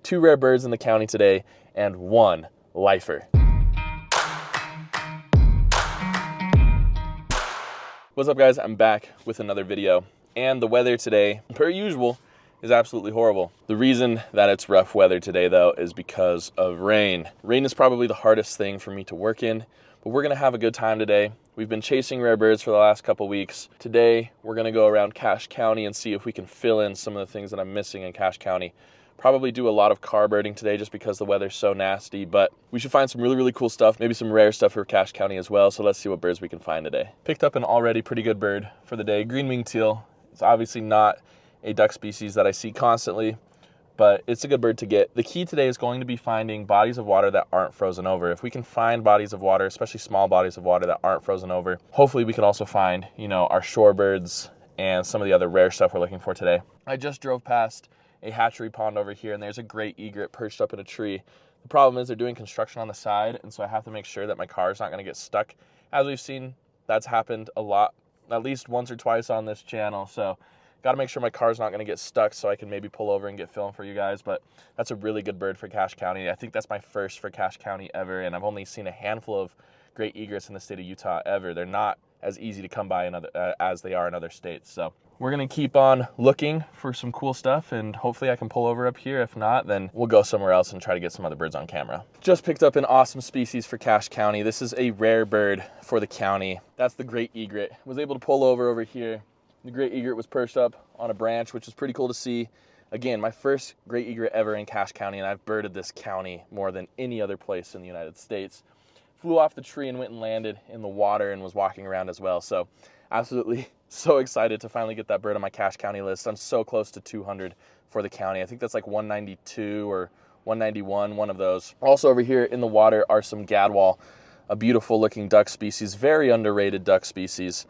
2 rare birds in the county today and 1 lifer. What's up, guys? I'm back with another video, and the weather today, per usual, is absolutely horrible. The reason that it's rough weather today, though, is because of rain. Rain is probably the hardest thing for me to work in, but we're gonna have a good time today. We've been chasing rare birds for the last couple weeks. Today, we're gonna go around Cache County and see if we can fill in some of the things that I'm missing in Cache County. Probably do a lot of car birding today just because the weather's so nasty, but we should find some really cool stuff, maybe some rare stuff for Cache County as well. So let's see what birds we can find today. Picked up an already pretty good bird for the day, green-winged teal. It's obviously not a duck species that I see constantly, but it's a good bird to get. The key today is going to be finding bodies of water that aren't frozen over. If we can find bodies of water, especially small bodies of water that aren't frozen over, hopefully we can also find, our shorebirds and some of the other rare stuff we're looking for today. I just drove past a hatchery pond over here, and there's a great egret perched up in a tree. The problem is they're doing construction on the side, and so I have to make sure that my car is not going to get stuck. As we've seen, that's happened a lot, at least once or twice on this channel, so got to make sure my car's not going to get stuck so I can maybe pull over and get film for you guys. But that's a really good bird for Cache County. I think that's my first for Cache County ever, and I've only seen a handful of great egrets in the state of Utah ever. They're not as easy to come by as they are in other states. So we're going to keep on looking for some cool stuff, and hopefully I can pull over up here. If not, then we'll go somewhere else and try to get some other birds on camera. Just picked up an awesome species for Cache County. This is a rare bird for the county. That's the great egret. Was able to pull over here. The great egret was perched up on a branch, which is pretty cool to see. Again, my first great egret ever in Cache County, and I've birded this county more than any other place in the United States. Flew off the tree and went and landed in the water and was walking around as well. So absolutely so excited to finally get that bird on my Cache County list. I'm so close to 200 for the county. I think that's like 192 or 191, one of those. Also over here in the water are some gadwall, a beautiful looking duck species, very underrated duck species.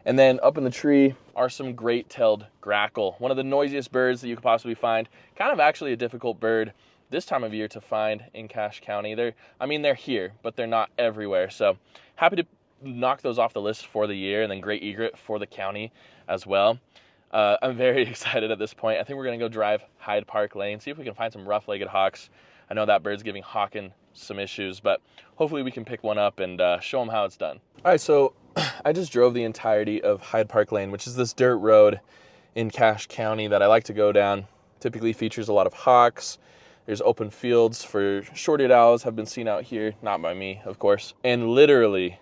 And then up in the tree are some great-tailed grackle, one of the noisiest birds that you could possibly find. Kind of actually a difficult bird this time of year to find in Cache County. They're here, but they're not everywhere. So happy to knock those off the list for the year, and then great egret for the county as well. I'm very excited at this point. I think we're going to go drive Hyde Park Lane, see if we can find some rough-legged hawks. I know that bird's giving hawking some issues, but hopefully we can pick one up and show them how it's done. All right, so I just drove the entirety of Hyde Park Lane, which is this dirt road in Cache County that I like to go down. Typically features a lot of hawks. There's open fields for short-eared owls have been seen out here, not by me, of course. And literally,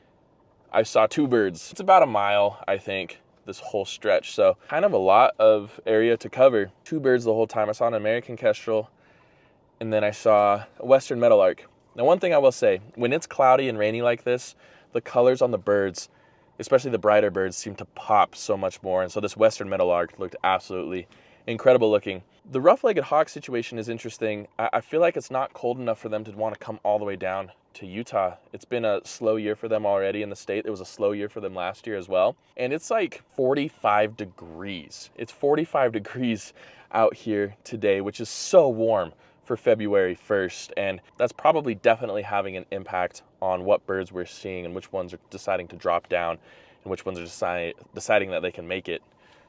I saw 2 birds. It's about a mile, I think, this whole stretch. So kind of a lot of area to cover. 2 birds the whole time. I saw an American kestrel, and then I saw a western meadowlark. Now, one thing I will say, when it's cloudy and rainy like this, the colors on the birds, especially the brighter birds, seem to pop so much more. And so this western meadowlark looked absolutely incredible looking. The rough-legged hawk situation is interesting. I feel like it's not cold enough for them to want to come all the way down to Utah. It's been a slow year for them already in the state. It was a slow year for them last year as well. And it's like 45 degrees. It's 45 degrees out here today, which is so warm for February 1st. And that's probably definitely having an impact on what birds we're seeing and which ones are deciding to drop down and which ones are deciding that they can make it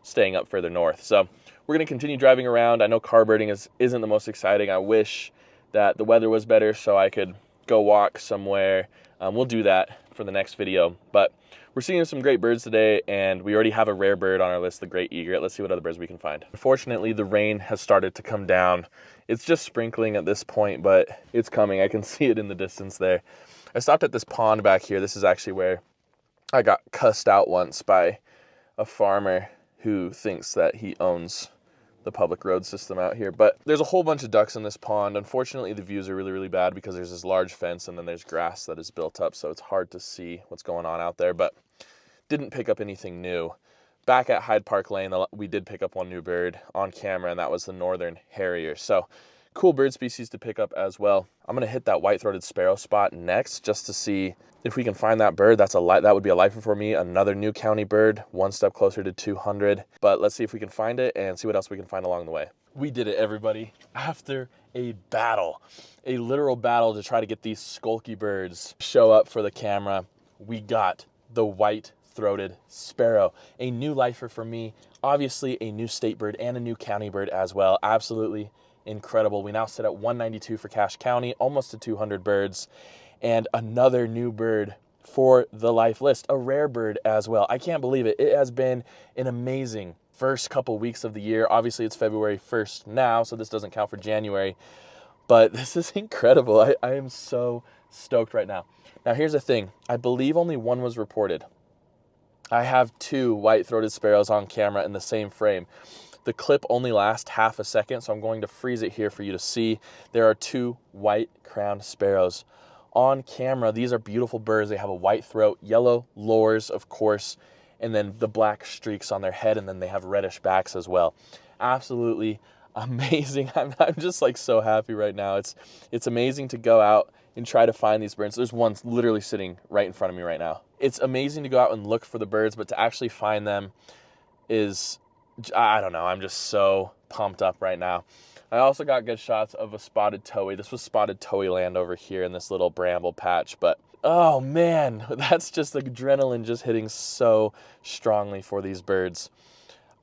staying up further north. So we're going to continue driving around. I know car birding isn't the most exciting. I wish that the weather was better so I could go walk somewhere. We'll do that for the next video. But we're seeing some great birds today, and we already have a rare bird on our list, the great egret. Let's see what other birds we can find. Unfortunately, the rain has started to come down. It's just sprinkling at this point, but it's coming. I can see it in the distance there. I stopped at this pond back here. This is actually where I got cussed out once by a farmer who thinks that he owns the public road system out here. But there's a whole bunch of ducks in this pond. Unfortunately, the views are really bad because there's this large fence and then there's grass that is built up, so it's hard to see what's going on out there, but didn't pick up anything new. Back at Hyde Park Lane, we did pick up one new bird on camera, and that was the northern harrier. So cool bird species to pick up as well. I'm going to hit that white-throated sparrow spot next just to see if we can find that bird. That would be a lifer for me. Another new county bird, one step closer to 200. But let's see if we can find it and see what else we can find along the way. We did it, everybody. After a battle, a literal battle to try to get these skulky birds show up for the camera, we got the white-throated sparrow, a new lifer for me. Obviously a new state bird and a new county bird as well. Absolutely incredible. We now sit at 192 for Cache County, almost to 200 birds, and another new bird for the life list, a rare bird as well. I can't believe it. It has been an amazing first couple weeks of the year. Obviously, it's February 1st now, so this doesn't count for January, but this is incredible. I am so stoked right now. Now, here's the thing. I believe only one was reported. I have 2 white-throated sparrows on camera in the same frame. The clip only lasts half a second, so I'm going to freeze it here for you to see. There are 2 white-crowned sparrows on camera. These are beautiful birds. They have a white throat, yellow lores, of course, and then the black streaks on their head, and then they have reddish backs as well. Absolutely amazing. I'm just like so happy right now. It's amazing to go out and try to find these birds. There's one literally sitting right in front of me right now. It's amazing to go out and look for the birds, but to actually find them is, I don't know, I'm just so pumped up right now. I also got good shots of a spotted towhee. This was spotted towhee land over here in this little bramble patch, but oh man, that's just adrenaline just hitting so strongly for these birds.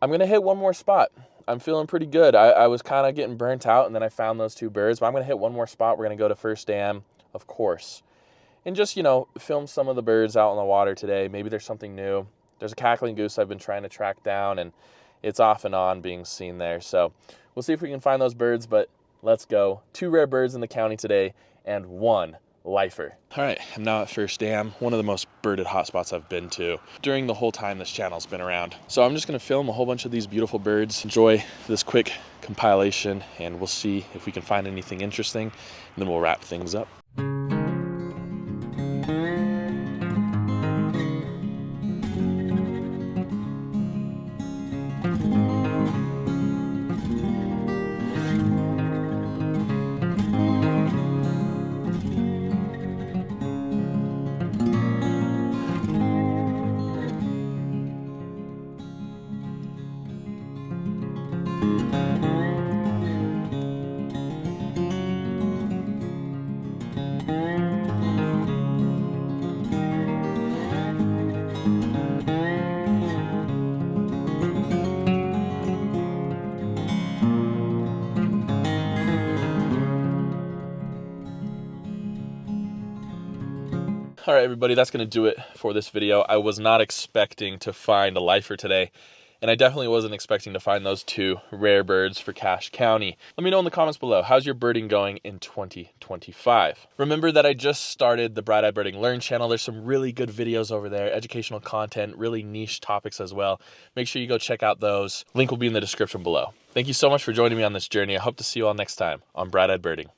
I'm gonna hit one more spot. I'm feeling pretty good. I was kind of getting burnt out, and then I found those 2 birds, but I'm gonna hit one more spot. We're gonna go to First Dam, of course, and just, you know, film some of the birds out in the water today. Maybe there's something new. There's a cackling goose I've been trying to track down, and it's off and on being seen there. So we'll see if we can find those birds, but let's go. 2 rare birds in the county today and 1 lifer. All right, I'm now at First Dam, one of the most birded hotspots I've been to during the whole time this channel's been around. So I'm just gonna film a whole bunch of these beautiful birds, enjoy this quick compilation, and we'll see if we can find anything interesting, and then we'll wrap things up. All right, everybody, that's going to do it for this video. I was not expecting to find a lifer today, and I definitely wasn't expecting to find those 2 rare birds for Cache County. Let me know in the comments below, how's your birding going in 2025? Remember that I just started the Bright Eye Birding Learn channel. There's some really good videos over there, educational content, really niche topics as well. Make sure you go check out those. Link will be in the description below. Thank you so much for joining me on this journey. I hope to see you all next time on Bright Eye Birding.